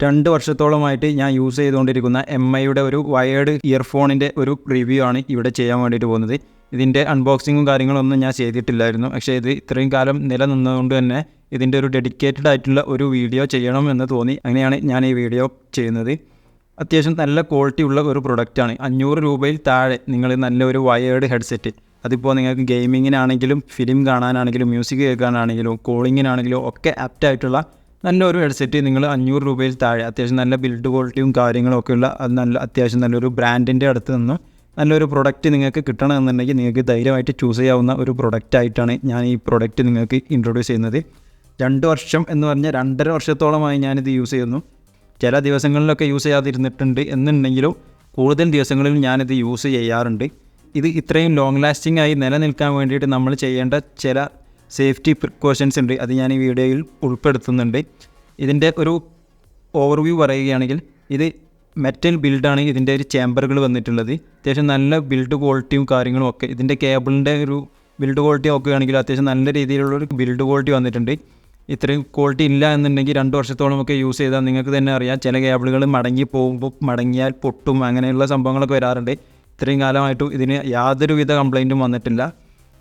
2 വർഷത്തോളമായിട്ട് ഞാൻ യൂസ് ചെയ്തുകൊണ്ടിരിക്കുന്ന MIയുടെ ഒരു വയേർഡ് ഇയർഫോണിൻ്റെ ഒരു റിവ്യൂ ആണ് ഇവിടെ ചെയ്യാൻ വേണ്ടിയിട്ട് പോകുന്നത്. ഇതിൻ്റെ അൺബോക്സിങ്ങും കാര്യങ്ങളൊന്നും ഞാൻ ചെയ്തിട്ടില്ലായിരുന്നു. പക്ഷേ ഇത് ഇത്രയും കാലം നിലനിന്നതുകൊണ്ട് തന്നെ ഇതിൻ്റെ ഒരു ഡെഡിക്കേറ്റഡ് ആയിട്ടുള്ള ഒരു വീഡിയോ ചെയ്യണം എന്ന് തോന്നി. അങ്ങനെയാണ് ഞാൻ ഈ വീഡിയോ ചെയ്യുന്നത്. അത്യാവശ്യം നല്ല ക്വാളിറ്റി ഉള്ള ഒരു പ്രൊഡക്റ്റാണ്. 500 രൂപയിൽ താഴെ നിങ്ങൾ നല്ലൊരു വയേർഡ് ഹെഡ്സെറ്റ്, അതിപ്പോൾ നിങ്ങൾക്ക് ഗെയിമിങ്ങിനാണെങ്കിലും ഫിലിം കാണാനാണെങ്കിലും മ്യൂസിക് കേൾക്കാനാണെങ്കിലും കോളിങ്ങിനാണെങ്കിലും ഒക്കെ ആപ്റ്റായിട്ടുള്ള നല്ലൊരു ഹെഡ്സെറ്റ് നിങ്ങൾ 500 രൂപയിൽ താഴെ അത്യാവശ്യം നല്ല ബിൽഡ് ക്വാളിറ്റിയും കാര്യങ്ങളൊക്കെ ഉള്ള അത്യാവശ്യം നല്ലൊരു ബ്രാൻഡിൻ്റെ അടുത്ത് നിന്നും നല്ലൊരു പ്രൊഡക്റ്റ് നിങ്ങൾക്ക് കിട്ടണമെന്നുണ്ടെങ്കിൽ നിങ്ങൾക്ക് ധൈര്യമായിട്ട് ചൂസ് ചെയ്യാവുന്ന ഒരു പ്രൊഡക്റ്റായിട്ടാണ് ഞാൻ ഈ പ്രൊഡക്റ്റ് നിങ്ങൾക്ക് ഇൻട്രൊഡ്യൂസ് ചെയ്യുന്നത്. 2 വർഷം എന്ന് പറഞ്ഞാൽ 2.5 വർഷത്തോളമായി ഞാനിത് യൂസ് ചെയ്യുന്നു. ചില ദിവസങ്ങളിലൊക്കെ യൂസ് ചെയ്യാതിരുന്നിട്ടുണ്ട് എന്നുണ്ടെങ്കിലും കൂടുതൽ ദിവസങ്ങളിൽ ഞാനിത് യൂസ് ചെയ്യാറുണ്ട്. ഇത് ഇത്രയും ലോങ് ലാസ്റ്റിംഗ് ആയി നിലനിൽക്കാൻ വേണ്ടിയിട്ട് നമ്മൾ ചെയ്യേണ്ട ചില സേഫ്റ്റി പ്രിക്കോഷൻസ് ഉണ്ട്. അത് ഞാൻ ഈ വീഡിയോയിൽ ഉൾപ്പെടുത്തുന്നുണ്ട്. ഇതിൻ്റെ ഒരു ഓവർവ്യൂ പറയുകയാണെങ്കിൽ ഇത് മെറ്റൽ ബിൽഡാണ് ഇതിൻ്റെ ഒരു ചേമ്പറുകൾ വന്നിട്ടുള്ളത്. അത്യാവശ്യം നല്ല ബിൽഡ് ക്വാളിറ്റിയും കാര്യങ്ങളും ഒക്കെ ഇതിൻ്റെ കേബിളിൻ്റെ ഒരു ബിൽഡ് ക്വാളിറ്റി നോക്കുകയാണെങ്കിൽ അത്യാവശ്യം നല്ല രീതിയിലുള്ളൊരു ബിൽഡ് ക്വാളിറ്റി വന്നിട്ടുണ്ട്. ഇത്രയും ക്വാളിറ്റി ഇല്ല എന്നുണ്ടെങ്കിൽ 2 വർഷത്തോളമൊക്കെ യൂസ് ചെയ്താൽ നിങ്ങൾക്ക് തന്നെ അറിയാം, ചില കേബിളുകൾ മടങ്ങിയാൽ പൊട്ടും, അങ്ങനെയുള്ള സംഭവങ്ങളൊക്കെ വരാറുണ്ട്. ഇത്രയും കാലമായിട്ടും ഇതിന് യാതൊരുവിധ കംപ്ലൈൻറ്റും വന്നിട്ടില്ല.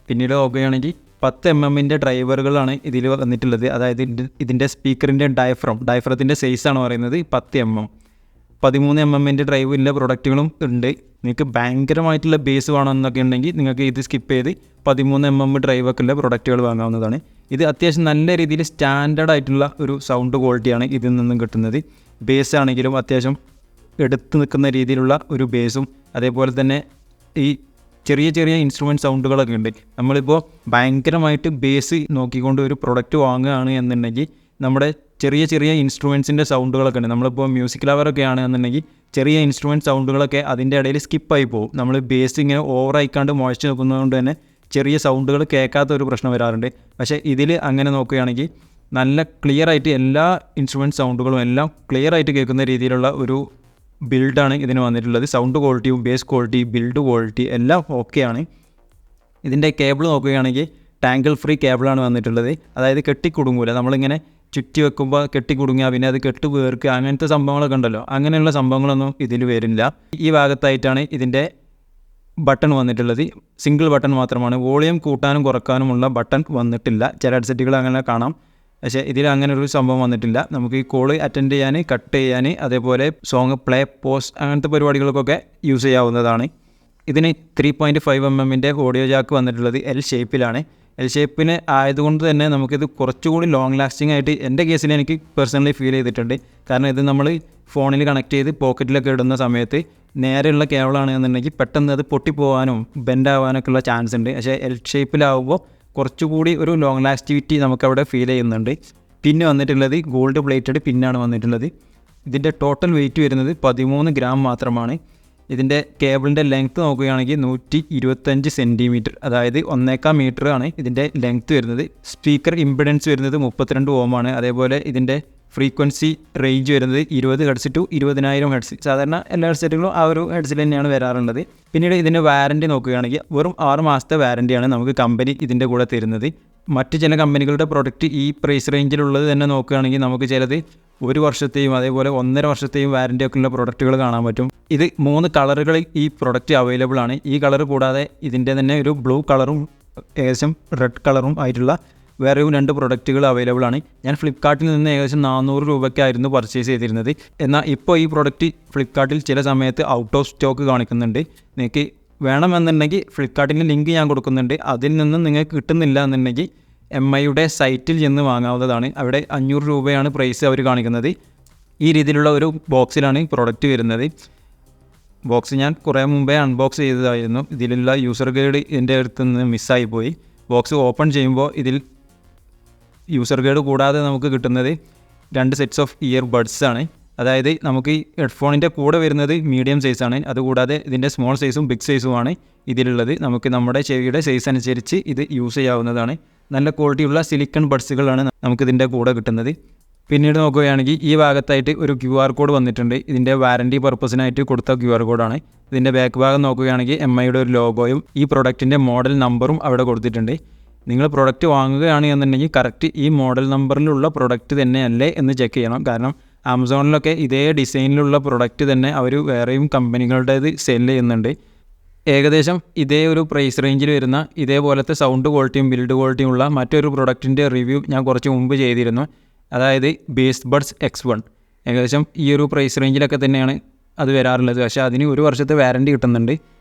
പിന്നീട് നോക്കുകയാണെങ്കിൽ 10 mm ഡ്രൈവറുകളാണ് ഇതിൽ വന്നിട്ടുള്ളത്. അതായത് ഇതിൻ്റെ സ്പീക്കറിൻ്റെ ഡയഫ്രത്തിൻ്റെ സൈസാണ് പറയുന്നത് 10 mm. 13 mm ഡ്രൈവിൻ്റെ പ്രൊഡക്റ്റുകളും ഉണ്ട്. നിങ്ങൾക്ക് ഭയങ്കരമായിട്ടുള്ള ബേസ് വേണമെന്നൊക്കെ ഉണ്ടെങ്കിൽ നിങ്ങൾക്ക് ഇത് സ്കിപ്പ് ചെയ്ത് 13 mm ഡ്രൈവൊക്കെ ഉള്ള പ്രൊഡക്റ്റുകൾ വാങ്ങാവുന്നതാണ്. ഇത് അത്യാവശ്യം നല്ല രീതിയിൽ സ്റ്റാൻഡേർഡ് ആയിട്ടുള്ള ഒരു സൗണ്ട് ക്വാളിറ്റിയാണ് ഇതിൽ നിന്നും കിട്ടുന്നത്. ബേസ് ആണെങ്കിലും അത്യാവശ്യം എടുത്തു നിൽക്കുന്ന രീതിയിലുള്ള ഒരു ബേസും, അതേപോലെ തന്നെ ഈ ചെറിയ ചെറിയ ഇൻസ്ട്രുമെൻറ്റ് സൗണ്ടുകളൊക്കെ ഉണ്ട്. നമ്മളിപ്പോൾ ഭയങ്കരമായിട്ട് ബേസ് നോക്കിക്കൊണ്ട് ഒരു പ്രൊഡക്റ്റ് വാങ്ങുകയാണ് എന്നുണ്ടെങ്കിൽ നമ്മുടെ ചെറിയ ചെറിയ ഇൻസ്ട്രുമെൻസിൻ്റെ സൗണ്ടുകളൊക്കെ ഉണ്ട്. നമ്മളിപ്പോൾ മ്യൂസിക് ലവറൊക്കെ ആണെന്നുണ്ടെങ്കിൽ ചെറിയ ഇൻസ്ട്രുമെൻറ്റ് സൗണ്ടുകളൊക്കെ അതിൻ്റെ ഇടയിൽ സ്കിപ്പായി പോകും. നമ്മൾ ബേസ് ഇങ്ങനെ ഓവറായിക്കാണ്ട് മുഴച്ച് നോക്കുന്നതുകൊണ്ട് തന്നെ ചെറിയ സൗണ്ടുകൾ കേൾക്കാത്ത ഒരു പ്രശ്നം വരാറുണ്ട്. പക്ഷേ ഇതിൽ അങ്ങനെ നോക്കുകയാണെങ്കിൽ നല്ല ക്ലിയർ ആയിട്ട് എല്ലാ ഇൻസ്ട്രുമെൻറ്റ് സൗണ്ടുകളും എല്ലാം ക്ലിയർ ആയിട്ട് കേൾക്കുന്ന രീതിയിലുള്ള ഒരു ബിൽഡാണ് ഇതിന് വന്നിട്ടുള്ളത്. സൗണ്ട് ക്വാളിറ്റിയും ബേസ് ക്വാളിറ്റി ബിൽഡ് ക്വാളിറ്റി എല്ലാം ഓക്കെയാണ്. ഇതിൻ്റെ കേബിൾ നോക്കുകയാണെങ്കിൽ ടാങ്കിൾ ഫ്രീ കേബിളാണ് വന്നിട്ടുള്ളത്. അതായത് കെട്ടിക്കുടുങ്ങൂല. നമ്മളിങ്ങനെ ചുറ്റി വെക്കുമ്പോൾ കെട്ടിക്കുടുങ്ങുക, പിന്നെ അത് കെട്ട് വേർക്കുക, അങ്ങനത്തെ സംഭവങ്ങളൊക്കെ ഉണ്ടല്ലോ, അങ്ങനെയുള്ള സംഭവങ്ങളൊന്നും ഇതിൽ വരില്ല. ഈ ഭാഗത്തായിട്ടാണ് ഇതിൻ്റെ ബട്ടൺ വന്നിട്ടുള്ളത്. സിംഗിൾ ബട്ടൺ മാത്രമാണ്. വോളിയം കൂട്ടാനും കുറക്കാനുമുള്ള ബട്ടൺ വന്നിട്ടില്ല. ചില ഹെഡ്സെറ്റുകൾ അങ്ങനെ കാണാം, പക്ഷേ ഇതിൽ അങ്ങനെ ഒരു സംഭവം വന്നിട്ടില്ല. നമുക്ക് ഈ കോള് അറ്റൻഡ് ചെയ്യാൻ, കട്ട് ചെയ്യാൻ, അതേപോലെ സോങ് പ്ലേ, പോസ് അങ്ങനത്തെ പരിപാടികൾക്കൊക്കെ യൂസ് ചെയ്യാവുന്നതാണ്. ഇതിന് 3.5 mm ഓഡിയോ ജാക്ക് വന്നിട്ടുള്ളത് L ഷേപ്പിലാണ്. L ഷേപ്പിന് ആയതുകൊണ്ട് തന്നെ നമുക്കിത് കുറച്ചുകൂടി ലോങ് ലാസ്റ്റിംഗ് ആയിട്ട് എൻ്റെ കേസിൽ എനിക്ക് പേഴ്സണലി ഫീൽ ചെയ്തിട്ടുണ്ട്. കാരണം ഇത് നമ്മൾ ഫോണിൽ കണക്ട് ചെയ്ത് പോക്കറ്റിലൊക്കെ ഇടുന്ന സമയത്ത് നേരെയുള്ള കേബിളാണ് എന്നുണ്ടെങ്കിൽ പെട്ടെന്ന് അത് പൊട്ടിപ്പോകാനും ബെൻഡാവാനൊക്കെ ഉള്ള ചാൻസ് ഉണ്ട്. പക്ഷേ L ഷേപ്പിലാവുമ്പോൾ കുറച്ചുകൂടി ഒരു ലോങ് ലാസ്റ്റിവിറ്റി നമുക്കവിടെ ഫീൽ ചെയ്യുന്നുണ്ട്. പിന്നെ വന്നിട്ടുള്ളത് ഗോൾഡ് പ്ലേറ്റഡ് പിന്നാണ് വന്നിട്ടുള്ളത്. ഇതിൻ്റെ ടോട്ടൽ വെയിറ്റ് വരുന്നത് 13 ഗ്രാം മാത്രമാണ്. ഇതിൻ്റെ കേബിളിൻ്റെ ലെങ്ത്ത് നോക്കുകയാണെങ്കിൽ 125 സെൻറ്റിമീറ്റർ, അതായത് 1.25 മീറ്റർ ആണ് ഇതിൻ്റെ ലെങ്ത്ത് വരുന്നത്. സ്പീക്കർ ഇമ്പിഡൻസ് വരുന്നത് 32 Ohm ആണ്. അതേപോലെ ഇതിൻ്റെ ഫ്രീക്വൻസി റേഞ്ച് വരുന്നത് 20 Hz to 20,000 Hz. സാധാരണ എല്ലാ ഹെഡ്സെറ്റുകളും ആ ഒരു ഹെഡ്സിൽ തന്നെയാണ് വരാറുള്ളത്. പിന്നീട് ഇതിൻ്റെ വാറൻറ്റി നോക്കുകയാണെങ്കിൽ വെറും 6 മാസത്തെ വാറൻറ്റിയാണ് നമുക്ക് കമ്പനി ഇതിൻ്റെ കൂടെ തരുന്നത്. മറ്റ് ചില കമ്പനികളുടെ പ്രൊഡക്റ്റ് ഈ പ്രൈസ് റേഞ്ചിലുള്ളത് തന്നെ നോക്കുകയാണെങ്കിൽ നമുക്ക് ചിലത് 1 വർഷത്തെയും അതേപോലെ 1.5 വർഷത്തെയും വാറൻറ്റി ഒക്കെ ഉള്ള പ്രൊഡക്റ്റുകൾ കാണാൻ പറ്റും. ഇത് 3 കളറുകളിൽ ഈ പ്രൊഡക്റ്റ് അവൈലബിൾ ആണ്. ഈ കളർ കൂടാതെ ഇതിൻ്റെ തന്നെ ഒരു ബ്ലൂ കളറും ഏകദേശം റെഡ് കളറും ആയിട്ടുള്ള വേറെയും 2 പ്രൊഡക്റ്റുകൾ അവൈലബിൾ ആണ്. ഞാൻ ഫ്ലിപ്കാർട്ടിൽ നിന്ന് ഏകദേശം 400 രൂപയ്ക്കായിരുന്നു പർച്ചേസ് ചെയ്തിരുന്നത്. എന്നാൽ ഇപ്പോൾ ഈ പ്രൊഡക്റ്റ് ഫ്ലിപ്കാർട്ടിൽ ചില സമയത്ത് ഔട്ട് ഓഫ് സ്റ്റോക്ക് കാണിക്കുന്നുണ്ട്. നിങ്ങൾക്ക് വേണമെന്നുണ്ടെങ്കിൽ ഫ്ലിപ്കാർട്ടിൻ്റെ ലിങ്ക് ഞാൻ കൊടുക്കുന്നുണ്ട്. അതിൽ നിന്നും നിങ്ങൾക്ക് കിട്ടുന്നില്ല എന്നുണ്ടെങ്കിൽ MIയുടെ സൈറ്റിൽ ചെന്ന് വാങ്ങാവുന്നതാണ്. അവിടെ 500 രൂപയാണ് പ്രൈസ് അവർ കാണിക്കുന്നത്. ഈ രീതിയിലുള്ള ഒരു ബോക്സിലാണ് പ്രൊഡക്റ്റ് വരുന്നത്. ബോക്സ് ഞാൻ കുറേ മുമ്പേ അൺബോക്സ് ചെയ്തതായിരുന്നു. ഇതിലുള്ള യൂസർ ഗൈഡ് എൻ്റെ അടുത്ത് നിന്ന് മിസ്സായി പോയി. ബോക്സ് ഓപ്പൺ ചെയ്യുമ്പോൾ ഇതിൽ യൂസർ ഗൈഡ് കൂടാതെ നമുക്ക് കിട്ടുന്നത് 2 സെറ്റ്സ് ഓഫ് ഇയർ ബഡ്സ് ആണ്. അതായത് നമുക്ക് ഈ ഹെഡ്ഫോണിൻ്റെ കൂടെ വരുന്നത് മീഡിയം സൈസാണ്. അതുകൂടാതെ ഇതിൻ്റെ സ്മോൾ സൈസും ബിഗ് സൈസുമാണ് ഇതിലുള്ളത്. നമുക്ക് നമ്മുടെ ചെവിയുടെ സൈസ് അനുസരിച്ച് ഇത് യൂസ് ചെയ്യാവുന്നതാണ്. നല്ല ക്വാളിറ്റിയുള്ള സിലിക്കൺ ബഡ്സുകളാണ് നമുക്കിതിൻ്റെ കൂടെ കിട്ടുന്നത്. പിന്നീട് നോക്കുകയാണെങ്കിൽ ഈ ഭാഗത്തായിട്ട് ഒരു QR കോഡ് വന്നിട്ടുണ്ട്. ഇതിൻ്റെ വാറൻറ്റി പർപ്പസിനായിട്ട് കൊടുത്ത QR കോഡാണ്. ഇതിൻ്റെ ബാക്ക് ഭാഗം നോക്കുകയാണെങ്കിൽ MIയുടെ ഒരു ലോഗോയും ഈ പ്രൊഡക്റ്റിൻ്റെ മോഡൽ നമ്പറും അവിടെ കൊടുത്തിട്ടുണ്ട്. നിങ്ങൾ പ്രൊഡക്റ്റ് വാങ്ങുകയാണ് എന്നുണ്ടെങ്കിൽ കറക്റ്റ് ഈ മോഡൽ നമ്പറിലുള്ള പ്രൊഡക്റ്റ് തന്നെയല്ലേ എന്ന് ചെക്ക് ചെയ്യണം. കാരണം ആമസോണിലൊക്കെ ഇതേ ഡിസൈനിലുള്ള പ്രൊഡക്റ്റ് തന്നെ അവർ വേറെയും കമ്പനികളുടേത് സെല് ചെയ്യുന്നുണ്ട്. ഏകദേശം ഇതേ ഒരു പ്രൈസ് റേഞ്ചിൽ വരുന്ന ഇതേപോലത്തെ സൗണ്ട് ക്വാളിറ്റിയും ബിൽഡ് ക്വാളിറ്റിയും ഉള്ള മറ്റൊരു പ്രൊഡക്റ്റിൻ്റെ റിവ്യൂ ഞാൻ കുറച്ച് മുമ്പ് ചെയ്തിരുന്നു. അതായത് ബേസ് ബഡ്സ് X1. ഏകദേശം ഈ ഒരു പ്രൈസ് റേഞ്ചിലൊക്കെ തന്നെയാണ് അത് വരാറുള്ളത്. പക്ഷേ അതിന് 1 വർഷത്തെ വാറൻറ്റി കിട്ടുന്നുണ്ട്.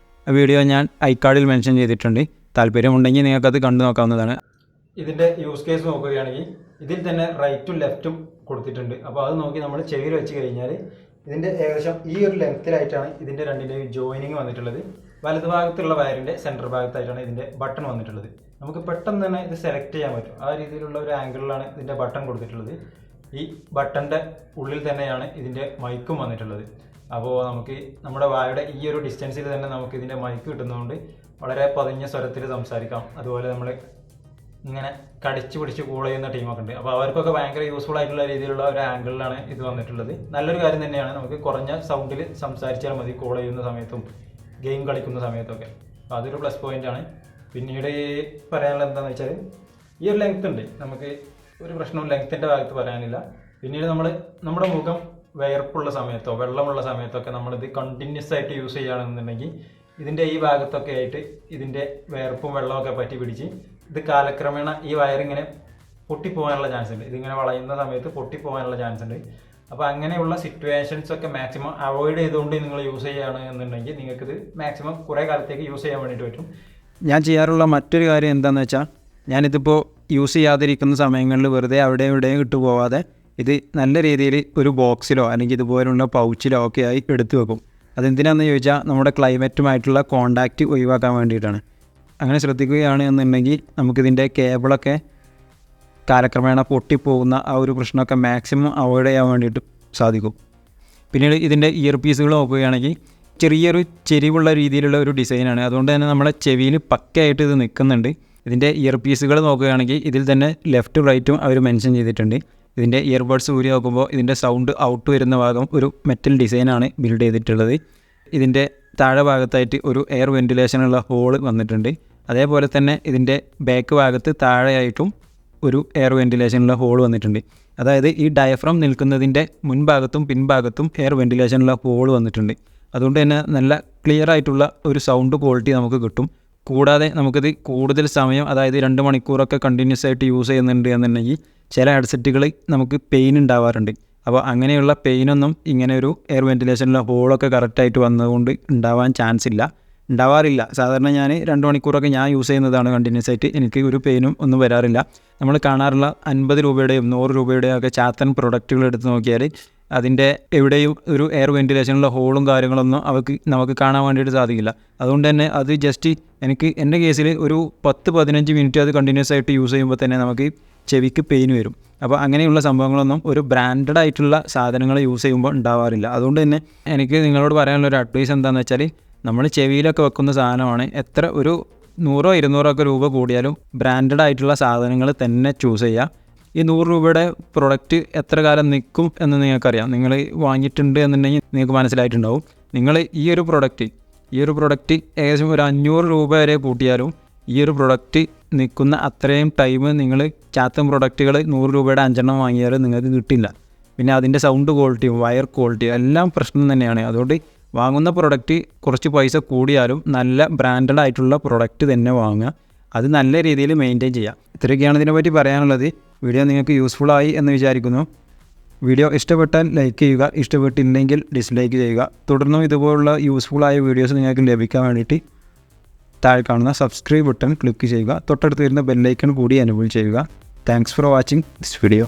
ആ വീഡിയോ ഞാൻ ഐക്കാർഡിൽ മെൻഷൻ ചെയ്തിട്ടുണ്ട്. താല്പര്യമുണ്ടെങ്കിൽ നിങ്ങൾക്കത് കണ്ടു നോക്കാവുന്നതാണ്. ഇതിൻ്റെ യൂസ് കേസ് നോക്കുകയാണെങ്കിൽ ഇതിൽ തന്നെ റൈറ്റും ലെഫ്റ്റും കൊടുത്തിട്ടുണ്ട്. അപ്പോൾ അത് നോക്കി നമ്മൾ ചെവിയിൽ വെച്ച് കഴിഞ്ഞാൽ ഇതിൻ്റെ ഏകദേശം ഈ ഒരു ലെങ്ത്തിലായിട്ടാണ് ഇതിൻ്റെ രണ്ടിൻ്റെയും ജോയിനിങ് വന്നിട്ടുള്ളത്. വലതു ഭാഗത്തുള്ള വയറിൻ്റെ സെൻറ്റർ ഭാഗത്തായിട്ടാണ് ഇതിൻ്റെ ബട്ടൺ വന്നിട്ടുള്ളത്. നമുക്ക് പെട്ടെന്ന് തന്നെ ഇത് സെലക്ട് ചെയ്യാൻ പറ്റും. ആ രീതിയിലുള്ള ഒരു ആംഗിളിലാണ് ഇതിൻ്റെ ബട്ടൺ കൊടുത്തിട്ടുള്ളത്. ഈ ബട്ടൻ്റെ ഉള്ളിൽ തന്നെയാണ് ഇതിൻ്റെ മൈക്കും വന്നിട്ടുള്ളത്. അപ്പോൾ നമുക്ക് നമ്മുടെ വായുടെ ഈ ഒരു ഡിസ്റ്റൻസിൽ തന്നെ നമുക്ക് ഇതിൻ്റെ മൈക്ക് കിട്ടുന്നതുകൊണ്ട് വളരെ പതിഞ്ഞ സ്വരത്തിൽ സംസാരിക്കാം. അതുപോലെ നമ്മൾ ഇങ്ങനെ കടിച്ചു പിടിച്ച് കൂൾ ചെയ്യുന്ന ടീമൊക്കെ ഉണ്ട്. അപ്പോൾ അവർക്കൊക്കെ ഭയങ്കര യൂസ്ഫുൾ ആയിട്ടുള്ള രീതിയിലുള്ള ഒരു ആംഗിളിലാണ് ഇത് വന്നിട്ടുള്ളത്. നല്ലൊരു കാര്യം തന്നെയാണ്. നമുക്ക് കുറഞ്ഞ സൗണ്ടിൽ സംസാരിച്ചാൽ മതി കോൾ ചെയ്യുന്ന സമയത്തും ഗെയിം കളിക്കുന്ന സമയത്തൊക്കെ. അപ്പോൾ അതൊരു പ്ലസ് പോയിൻ്റാണ്. പിന്നീട് പറയാനുള്ളത് എന്താണെന്ന് വെച്ചാൽ ഈ ഒരു ലെങ്ത് ഉണ്ട്, നമുക്ക് ഒരു പ്രശ്നവും ലെങ്ത്തിൻ്റെ ഭാഗത്ത് പറയാനില്ല. പിന്നീട് നമ്മുടെ മുഖം വിയർപ്പുള്ള സമയത്തോ വെള്ളമുള്ള സമയത്തൊക്കെ നമ്മളിത് കണ്ടിന്യൂസ് ആയിട്ട് യൂസ് ചെയ്യുകയാണെന്നുണ്ടെങ്കിൽ ഇതിൻ്റെ ഈ ഭാഗത്തൊക്കെ ആയിട്ട് ഇതിൻ്റെ വിയർപ്പും വെള്ളമൊക്കെ പറ്റി പിടിച്ച് ഇത് കാലക്രമേണ ഈ വയറിങ്ങനെ പൊട്ടിപ്പോകാനുള്ള ചാൻസ് ഉണ്ട്. ഇതിങ്ങനെ വളയുന്ന സമയത്ത് പൊട്ടിപ്പോകാനുള്ള ചാൻസ് ഉണ്ട്. അപ്പോൾ അങ്ങനെയുള്ള സിറ്റുവേഷൻസ് ഒക്കെ മാക്സിമം അവോയ്ഡ് ചെയ്തുകൊണ്ട് നിങ്ങൾ യൂസ് ചെയ്യുകയാണ് എന്നുണ്ടെങ്കിൽ നിങ്ങൾക്കിത് മാക്സിമം കുറേ കാലത്തേക്ക് യൂസ് ചെയ്യാൻ വേണ്ടിയിട്ട് പറ്റും. ഞാൻ ചെയ്യാറുള്ള മറ്റൊരു കാര്യം എന്താണെന്ന് വെച്ചാൽ ഞാനിതിപ്പോൾ യൂസ് ചെയ്യാതിരിക്കുന്ന സമയങ്ങളിൽ വെറുതെ അവിടെ ഇവിടെയും ഇട്ടു പോവാതെ ഇത് നല്ല രീതിയിൽ ഒരു ബോക്സിലോ അല്ലെങ്കിൽ ഇതുപോലുള്ള പൗച്ചിലോ ഒക്കെ ആയി എടുത്തു വെക്കും. അതെന്തിനാണെന്ന് ചോദിച്ചാൽ നമ്മുടെ ക്ലൈമറ്റുമായിട്ടുള്ള കോണ്ടാക്റ്റ് ഒഴിവാക്കാൻ വേണ്ടിയിട്ടാണ്. അങ്ങനെ ശ്രദ്ധിക്കുകയാണ് എന്നുണ്ടെങ്കിൽ നമുക്കിതിൻ്റെ കേബിളൊക്കെ കാലക്രമേണ പൊട്ടിപ്പോകുന്ന ആ ഒരു പ്രശ്നമൊക്കെ മാക്സിമം അവോയ്ഡ് ചെയ്യാൻ വേണ്ടിയിട്ട് സാധിക്കും. പിന്നീട് ഇതിൻ്റെ ഇയർ പീസുകൾ നോക്കുകയാണെങ്കിൽ ചെറിയൊരു ചെരിവുള്ള രീതിയിലുള്ള ഒരു ഡിസൈനാണ്. അതുകൊണ്ട് തന്നെ നമ്മുടെ ചെവിയിൽ പക്കയായിട്ട് ഇത് നിൽക്കുന്നുണ്ട്. ഇതിൻ്റെ ഇയർ പീസുകൾ നോക്കുകയാണെങ്കിൽ ഇതിൽ തന്നെ ലെഫ്റ്റും റൈറ്റും അവർ മെൻഷൻ ചെയ്തിട്ടുണ്ട്. ഇതിൻ്റെ ഇയർബഡ്സ് ഊരി നോക്കുമ്പോൾ ഇതിൻ്റെ സൗണ്ട് ഔട്ട് വരുന്ന ഭാഗം ഒരു മെറ്റൽ ഡിസൈനാണ് ബിൽഡ് ചെയ്തിട്ടുള്ളത്. ഇതിൻ്റെ താഴെ ഭാഗത്തായിട്ട് ഒരു എയർ വെൻറ്റിലേഷനുള്ള ഹോള് വന്നിട്ടുണ്ട്. അതേപോലെ തന്നെ ഇതിൻ്റെ ബാക്ക് ഭാഗത്ത് താഴെയായിട്ടും ഒരു എയർ വെൻറ്റിലേഷനുള്ള ഹോൾ വന്നിട്ടുണ്ട്. അതായത് ഈ ഡയഫ്രം നിൽക്കുന്നതിൻ്റെ മുൻഭാഗത്തും പിൻഭാഗത്തും എയർ വെൻറ്റിലേഷനുള്ള ഹോൾ വന്നിട്ടുണ്ട്. അതുകൊണ്ട് തന്നെ നല്ല ക്ലിയർ ആയിട്ടുള്ള ഒരു സൗണ്ട് ക്വാളിറ്റി നമുക്ക് കിട്ടും. കൂടാതെ നമുക്കിത് കൂടുതൽ സമയം, അതായത് 2 മണിക്കൂറൊക്കെ കണ്ടിന്യൂസ് ആയിട്ട് യൂസ് ചെയ്യുന്നുണ്ട് എന്നുണ്ടെങ്കിൽ ചില ഹെഡ്സെറ്റുകൾ നമുക്ക് പെയിൻ ഉണ്ടാവാറുണ്ട്. അപ്പോൾ അങ്ങനെയുള്ള പെയിനൊന്നും ഇങ്ങനെ ഒരു എയർ വെൻറ്റിലേഷനിലെ ഹോളൊക്കെ കറക്റ്റായിട്ട് വന്നതുകൊണ്ട് ഉണ്ടാവാറില്ല. സാധാരണ ഞാൻ 2 മണിക്കൂറൊക്കെ ഞാൻ യൂസ് ചെയ്യുന്നതാണ് കണ്ടിന്യൂസ് ആയിട്ട്. എനിക്ക് ഒരു പെയിനും ഒന്നും വരാറില്ല. നമ്മൾ കാണാറുള്ള 50 രൂപയുടെയും 100 രൂപയുടെയും ഒക്കെ ചാത്തൻ പ്രൊഡക്റ്റുകൾ എടുത്ത് നോക്കിയാൽ അതിൻ്റെ എവിടെയും ഒരു എയർ വെൻറ്റിലേഷനുള്ള ഹോളും കാര്യങ്ങളൊന്നും നമുക്ക് കാണാൻ വേണ്ടിയിട്ട് സാധിക്കില്ല. അതുകൊണ്ട് തന്നെ അത് ജസ്റ്റ് എൻ്റെ കേസിൽ ഒരു 10-15 മിനിറ്റ് അത് കണ്ടിന്യൂസ് ആയിട്ട് യൂസ് ചെയ്യുമ്പോൾ തന്നെ നമുക്ക് ചെവിക്ക് പെയിൻ വരും. അപ്പോൾ അങ്ങനെയുള്ള സംഭവങ്ങളൊന്നും ഒരു ബ്രാൻഡഡ് ആയിട്ടുള്ള സാധനങ്ങൾ യൂസ് ചെയ്യുമ്പോൾ ഉണ്ടാവാറില്ല. അതുകൊണ്ട് തന്നെ എനിക്ക് നിങ്ങളോട് പറയാനുള്ള ഒരു അഡ്വൈസ് എന്താണെന്ന് വെച്ചാൽ നമ്മൾ ചെവിയിലൊക്കെ വെക്കുന്ന സാധനമാണ്, എത്ര ഒരു 100-200 രൂപ കൂടിയാലും ബ്രാൻഡഡ് ആയിട്ടുള്ള സാധനങ്ങൾ തന്നെ ചൂസ് ചെയ്യുക. ഈ 100 രൂപയുടെ പ്രൊഡക്റ്റ് എത്ര കാലം നിൽക്കും എന്ന് നിങ്ങൾക്കറിയാം. നിങ്ങൾ വാങ്ങിയിട്ടുണ്ട് എന്നുണ്ടെങ്കിൽ നിങ്ങൾക്ക് മനസ്സിലായിട്ടുണ്ടാവും. നിങ്ങൾ ഈ ഒരു പ്രൊഡക്റ്റ് ഏകദേശം ഒരു 500 രൂപ വരെ കൂട്ടിയാലും ഈ ഒരു പ്രൊഡക്റ്റ് നിൽക്കുന്ന അത്രയും ടൈം നിങ്ങൾ ചാത്തൻ പ്രൊഡക്റ്റുകൾ 100 രൂപയുടെ 5 വാങ്ങിയാൽ നിങ്ങൾക്ക് കിട്ടില്ല. പിന്നെ അതിൻ്റെ സൗണ്ട് ക്വാളിറ്റിയും വയർ ക്വാളിറ്റിയും എല്ലാം പ്രശ്നം തന്നെയാണ്. അതുകൊണ്ട് വാങ്ങുന്ന പ്രൊഡക്റ്റ് കുറച്ച് പൈസ കൂടിയാലും നല്ല ബ്രാൻഡഡ് ആയിട്ടുള്ള പ്രൊഡക്റ്റ് തന്നെ വാങ്ങുക. അത് നല്ല രീതിയിൽ മെയിൻറ്റെയിൻ ചെയ്യുക. ഇത്രയൊക്കെയാണ് ഇതിനെപ്പറ്റി പറയാനുള്ളത്. വീഡിയോ നിങ്ങൾക്ക് യൂസ്ഫുള്ളായി എന്ന് വിചാരിക്കുന്നു. വീഡിയോ ഇഷ്ടപ്പെട്ടാൽ ലൈക്ക് ചെയ്യുക, ഇഷ്ടപ്പെട്ടില്ലെങ്കിൽ ഡിസ്ലൈക്ക് ചെയ്യുക. തുടർന്നും ഇതുപോലുള്ള യൂസ്ഫുള്ളായ വീഡിയോസ് നിങ്ങൾക്ക് ലഭിക്കാൻ വേണ്ടിയിട്ട് താഴെ കാണുന്ന സബ്സ്ക്രൈബ് ബട്ടൺ ക്ലിക്ക് ചെയ്യുക. തൊട്ടടുത്ത് വരുന്ന ബെല്ലൈക്കൺ കൂടി എനേബിൾ ചെയ്യുക. Thanks for watching this video.